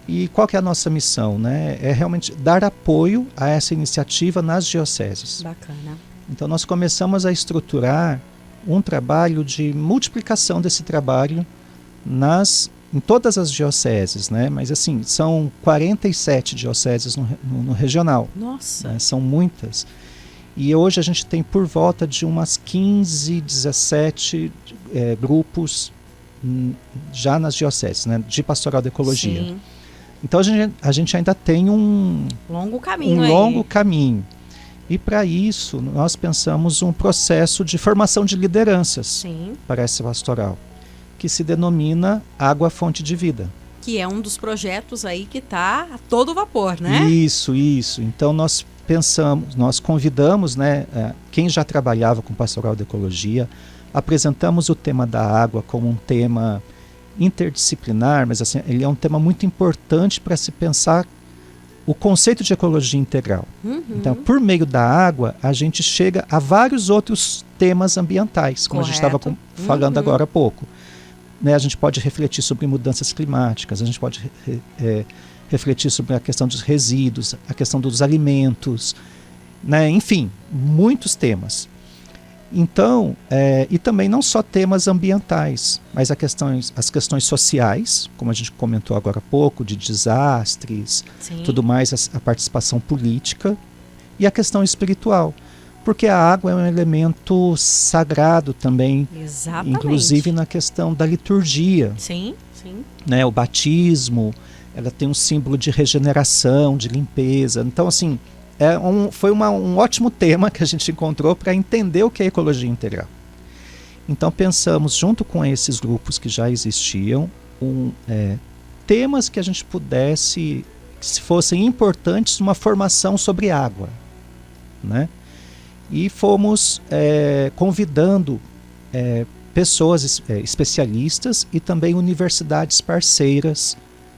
E qual que é a nossa missão, né? É realmente dar apoio a essa iniciativa nas dioceses. Bacana. Então nós começamos a estruturar um trabalho de multiplicação desse trabalho em todas as dioceses, né? Mas assim, são 47 dioceses no regional. Nossa! Né? São muitas. E hoje a gente tem por volta de umas 15, 17 grupos já nas dioceses, né, de pastoral da ecologia. Sim. Então a gente ainda tem um longo caminho. Longo caminho. E para isso nós pensamos um processo de formação de lideranças para essa pastoral, que se denomina Água Fonte de Vida. Que é um dos projetos aí que está a todo vapor, né? Isso. Então nós convidamos, né, quem já trabalhava com pastoral da ecologia. Apresentamos o tema da água como um tema interdisciplinar, mas assim, ele é um tema muito importante para se pensar o conceito de ecologia integral. Uhum. Então, por meio da água, a gente chega a vários outros temas ambientais, como Correto. a gente estava falando agora há pouco. Né, a gente pode refletir sobre mudanças climáticas, a gente pode refletir sobre a questão dos resíduos, a questão dos alimentos, né, enfim, muitos temas. Então, e também não só temas ambientais, mas as questões sociais, como a gente comentou agora há pouco, de desastres, tudo mais, a participação política e a questão espiritual. Porque a água é um elemento sagrado também, exatamente, inclusive na questão da liturgia. Sim. Né, o batismo, ela tem um símbolo de regeneração, de limpeza. Então, assim, foi um ótimo tema que a gente encontrou para entender o que é ecologia integral. Então pensamos, junto com esses grupos que já existiam, temas que a gente pudesse, que fossem importantes numa formação sobre água, né? E fomos convidando pessoas especialistas e também universidades parceiras,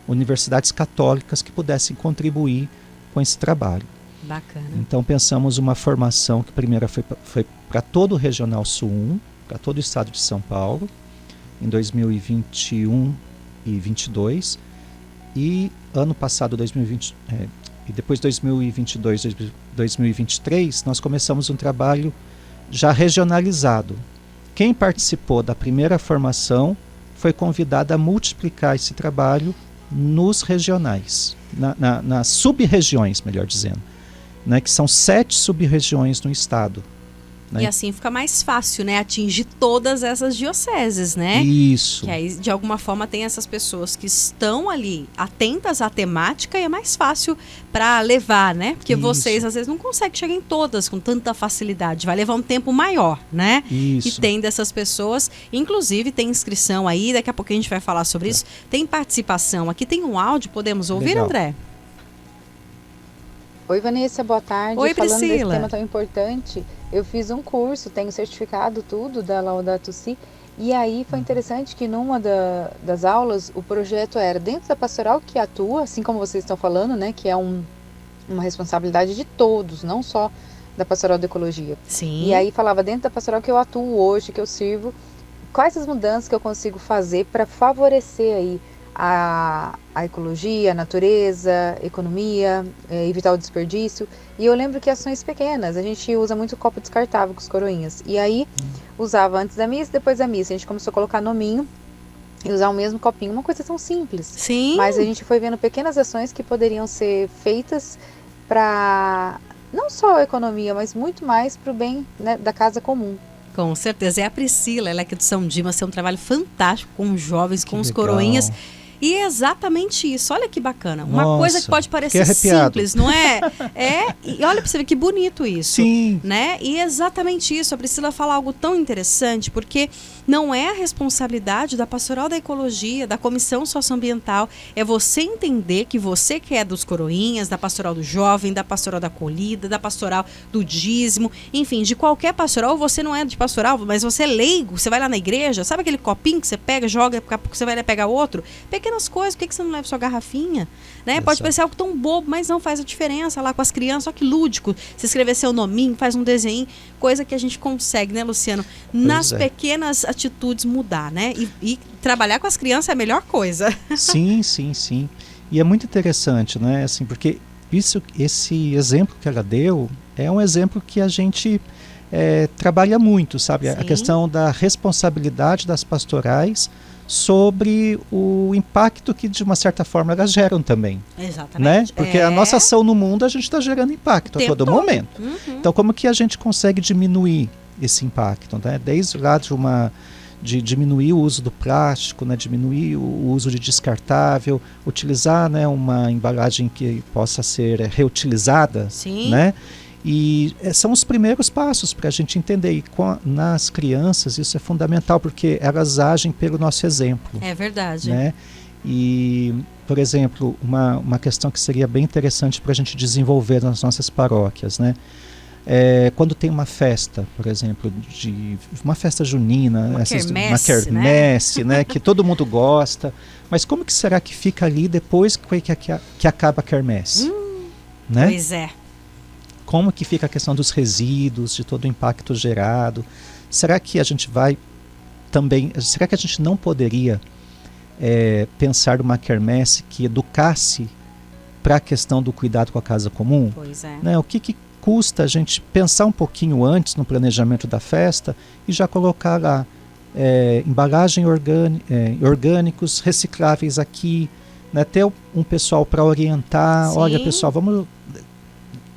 universidades católicas que pudessem contribuir com esse trabalho. Bacana. Então pensamos uma formação que primeiro foi para todo o Regional Sul 1, para todo o estado de São Paulo, em 2021 e 2022, e ano passado, 2020, e depois 2022, 2023, nós começamos um trabalho já regionalizado. Quem participou da primeira formação foi convidado a multiplicar esse trabalho nos regionais, nas sub-regiões, melhor dizendo. Né, que são 7 sub-regiões no estado. Né? E assim fica mais fácil, né, atingir todas essas dioceses, né? Isso. Que aí, de alguma forma, tem essas pessoas que estão ali atentas à temática e é mais fácil para levar, né? Porque vocês, às vezes, não conseguem chegar em todas com tanta facilidade. Vai levar um tempo maior, né? Isso. E tem dessas pessoas, inclusive tem inscrição aí, daqui a pouco a gente vai falar sobre isso. Tem participação. Aqui tem um áudio, podemos ouvir, legal. André? Oi, Vanessa, boa tarde. Oi, Falando Priscila. desse tema tão importante, eu fiz um curso, tenho certificado tudo da Laudato Si, e aí foi interessante que numa das aulas o projeto era dentro da pastoral que atua, assim como vocês estão falando, né, que é uma responsabilidade de todos, não só da pastoral da ecologia. Sim. E aí falava dentro da pastoral que eu atuo hoje, que eu sirvo, quais as mudanças que eu consigo fazer para favorecer aí a ecologia, a natureza, a economia, evitar o desperdício. E eu lembro que ações pequenas, a gente usa muito copo descartável com os coroinhas. E aí usava antes da missa e depois da missa. A gente começou a colocar nominho e usar o mesmo copinho. Uma coisa tão simples. Sim. Mas a gente foi vendo pequenas ações que poderiam ser feitas para não só a economia, mas muito mais para o bem, né, da casa comum. Com certeza. É a Priscila, ela é aqui do São Dimas, tem um trabalho fantástico com os jovens, com os legal. coroinhas. E é exatamente isso. Olha que bacana. Uma Nossa, coisa que pode parecer simples, não é? E olha para você ver que bonito isso. Sim. Né? E é exatamente isso. A Priscila fala algo tão interessante, porque não é a responsabilidade da Pastoral da Ecologia, da Comissão Socioambiental, é você entender que você que é dos coroinhas, da Pastoral do Jovem, da Pastoral da Acolhida, da Pastoral do Dízimo, enfim, de qualquer pastoral, você não é de pastoral, mas você é leigo, você vai lá na igreja, sabe aquele copinho que você pega, joga, daqui a pouco você vai lá pegar outro? Pequenas coisas, por que você não leva sua garrafinha? Né? Pode parecer algo tão bobo, mas não faz a diferença lá com as crianças, só que lúdico, se escrever seu nominho, faz um desenho, coisa que a gente consegue, né, Luciano? Nas pequenas atitudes mudar, né? E trabalhar com as crianças é a melhor coisa. Sim, sim, sim. E é muito interessante, né? Assim, porque esse exemplo que ela deu é um exemplo que a gente trabalha muito, sabe? Sim. A questão da responsabilidade das pastorais sobre o impacto que, de uma certa forma, elas geram também. Exatamente. Né? Porque a nossa ação no mundo, a gente está gerando impacto a todo momento. Uhum. Então, como que a gente consegue diminuir esse impacto? Né? Desde lá de diminuir o uso do plástico, né? Diminuir o uso de descartável, utilizar, né, uma embalagem que possa ser reutilizada. Sim. Né? E são os primeiros passos para a gente entender. E nas crianças isso é fundamental, porque elas agem pelo nosso exemplo. É verdade. Né? E, por exemplo, uma questão que seria bem interessante para a gente desenvolver nas nossas paróquias, né? Quando tem uma festa, por exemplo, uma festa junina, uma quermesse, né? Que todo mundo gosta, mas como que será que fica ali depois que acaba a quermesse? Né? Pois é. Como que fica a questão dos resíduos, de todo o impacto gerado? Será que a gente vai também... Será que a gente não poderia pensar uma quermesse que educasse para a questão do cuidado com a casa comum? Pois é. Né? O que custa a gente pensar um pouquinho antes no planejamento da festa e já colocar lá embalagem orgânicos recicláveis aqui, né? Ter um pessoal para orientar. Sim. Olha, pessoal, vamos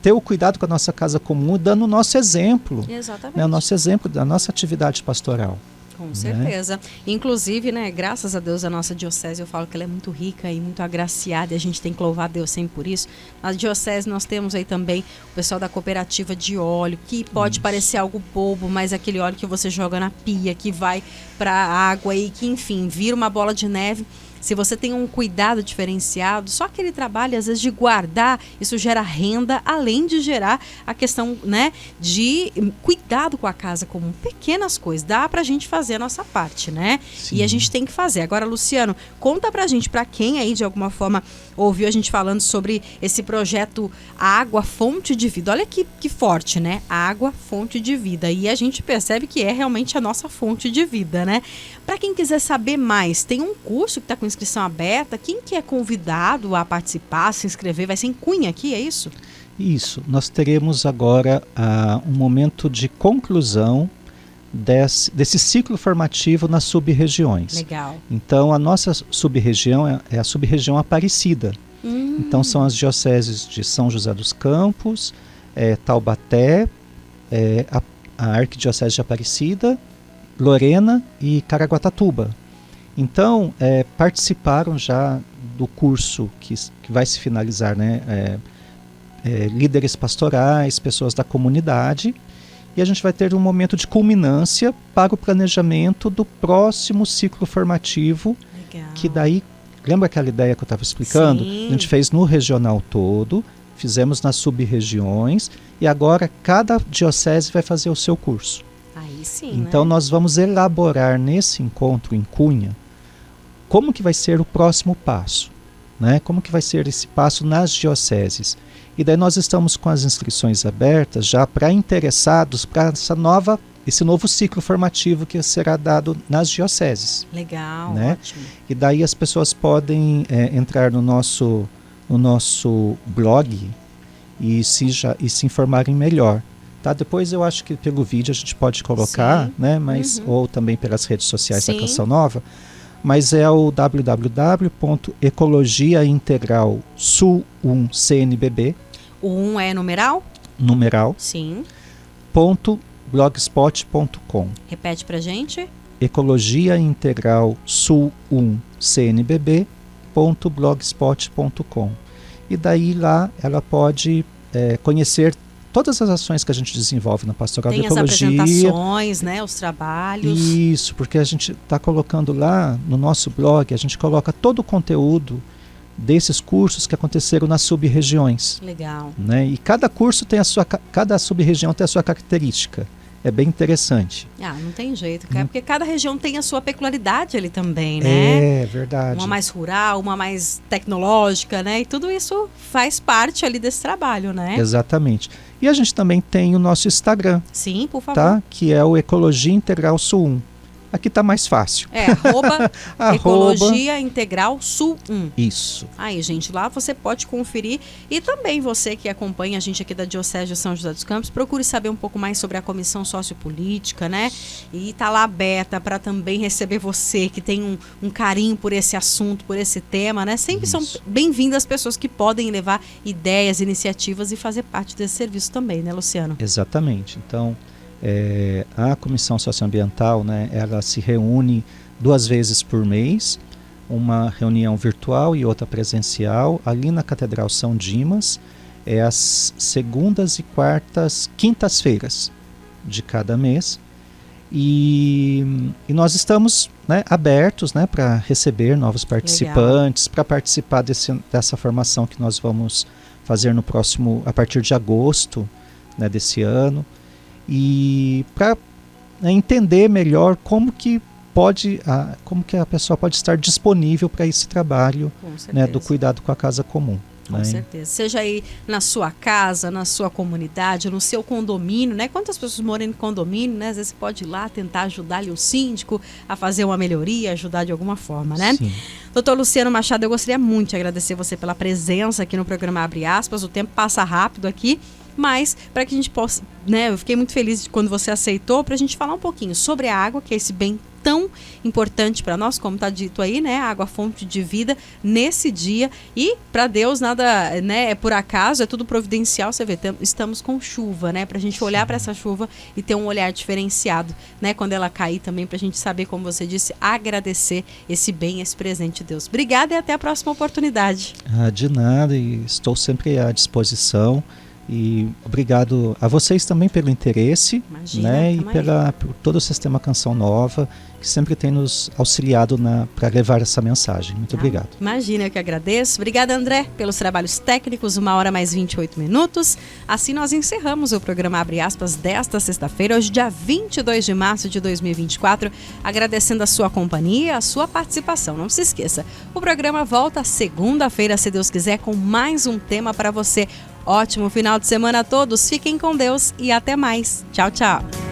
ter o cuidado com a nossa casa comum, dando o nosso exemplo. Exatamente. Né? O nosso exemplo da nossa atividade pastoral. Com certeza. Inclusive, né, graças a Deus, a nossa diocese, eu falo que ela é muito rica e muito agraciada, e a gente tem que louvar a Deus sempre por isso. Na diocese nós temos aí também o pessoal da cooperativa de óleo, que pode parecer algo bobo, mas é aquele óleo que você joga na pia, que vai para a água e que, enfim, vira uma bola de neve. Se você tem um cuidado diferenciado, só aquele trabalho, às vezes, de guardar, isso gera renda, além de gerar a questão, né, de cuidado com a casa comum. Pequenas coisas, dá pra gente fazer a nossa parte, né? Sim. E a gente tem que fazer. Agora, Luciano, conta pra gente, pra quem aí, de alguma forma, ouviu a gente falando sobre esse projeto Água Fonte de Vida. Olha que forte, né? Água Fonte de Vida. E a gente percebe que é realmente a nossa fonte de vida, né? Pra quem quiser saber mais, tem um curso que tá com inscrição aberta. Quem que é convidado a participar, se inscrever? Vai ser em Cunha aqui, é isso? Isso. Nós teremos agora um momento de conclusão desse ciclo formativo nas sub-regiões. Legal. Então, a nossa sub-região é a sub-região Aparecida. Então, são as dioceses de São José dos Campos, Taubaté, a Arquidiocese de Aparecida, Lorena e Caraguatatuba. Então, participaram já do curso que vai se finalizar, né? Líderes pastorais, pessoas da comunidade, e a gente vai ter um momento de culminância para o planejamento do próximo ciclo formativo. Legal. Que daí, lembra aquela ideia que eu estava explicando? Sim. A gente fez no regional todo, fizemos nas sub-regiões, e agora cada diocese vai fazer o seu curso. Aí sim, então, né? Nós vamos elaborar nesse encontro em Cunha como que vai ser o próximo passo, né? Como que vai ser esse passo nas dioceses. E daí nós estamos com as inscrições abertas já para interessados para esse novo ciclo formativo que será dado nas dioceses. Legal, né? Ótimo. E daí as pessoas podem entrar no nosso blog e se informarem melhor. Tá? Depois eu acho que pelo vídeo a gente pode colocar, né? Mas, ou também pelas redes sociais da Canção Nova. Mas é o www.ecologiaintegralsul1cnbb. O 1 é numeral? Numeral. Sim. .blogspot.com. Repete pra gente. Ecologia Integral Sul 1 CNBB ecologia.blogspot.com. E daí lá ela pode conhecer todas as ações que a gente desenvolve na Pastoral de Ecologia. Tem as apresentações, né, os trabalhos. Isso, porque a gente está colocando lá no nosso blog, a gente coloca todo o conteúdo desses cursos que aconteceram nas sub-regiões. Legal. Né? E cada curso tem cada sub-região tem a sua característica. É bem interessante. Não tem jeito, porque cada região tem a sua peculiaridade ali também, né? É verdade. Uma mais rural, uma mais tecnológica, né? E tudo isso faz parte ali desse trabalho, né? Exatamente. E a gente também tem o nosso Instagram. Sim, por favor. Tá? Que é o Ecologia Integral Sul 1. Aqui tá mais fácil. Ecologia Integral Sul 1. Isso. Aí, gente, lá você pode conferir. E também você que acompanha a gente aqui da Diocese de São José dos Campos, procure saber um pouco mais sobre a Comissão Sociopolítica, né? E tá lá aberta para também receber você que tem um carinho por esse assunto, por esse tema, né? Sempre são bem-vindas as pessoas que podem levar ideias, iniciativas e fazer parte desse serviço também, né, Luciano? Exatamente. Então, a Comissão Socioambiental, né, ela se reúne 2 vezes por mês, uma reunião virtual e outra presencial, ali na Catedral São Dimas, às segundas e quintas-feiras de cada mês. E nós estamos, né, abertos, né, para receber novos participantes, para participar dessa formação que nós vamos fazer a partir de agosto, né, desse ano. E para entender melhor como que a pessoa pode estar disponível para esse trabalho, né, do cuidado com a casa comum. Com certeza. Seja aí na sua casa, na sua comunidade, no seu condomínio, né? Quantas pessoas moram em condomínio, né? Às vezes você pode ir lá tentar ajudar ali o síndico a fazer uma melhoria, ajudar de alguma forma, né? Sim. Doutor Luciano Machado, eu gostaria muito de agradecer você pela presença aqui no programa Abre Aspas. O tempo passa rápido aqui. Mas, para que a gente possa, né, eu fiquei muito feliz quando você aceitou, para a gente falar um pouquinho sobre a água, que é esse bem tão importante para nós, como está dito aí, né, a água fonte de vida nesse dia. E para Deus nada, né, é por acaso, é tudo providencial. Você vê, estamos com chuva, né, para a gente olhar para essa chuva e ter um olhar diferenciado, né, quando ela cair também, para a gente saber, como você disse, agradecer esse bem, esse presente de Deus. Obrigada e até a próxima oportunidade. De nada, e estou sempre à disposição. E obrigado a vocês também pelo interesse. Imagina, né, e por todo o Sistema Canção Nova, que sempre tem nos auxiliado para levar essa mensagem. Muito obrigado. Imagina, eu que agradeço. Obrigada, André, pelos trabalhos técnicos. 1h mais 28 minutos. Assim nós encerramos o programa Abre Aspas desta sexta-feira, hoje dia 22 de março de 2024, agradecendo a sua companhia, a sua participação. Não se esqueça, o programa volta segunda-feira, se Deus quiser, com mais um tema para você. Ótimo final de semana a todos, fiquem com Deus e até mais. Tchau, tchau.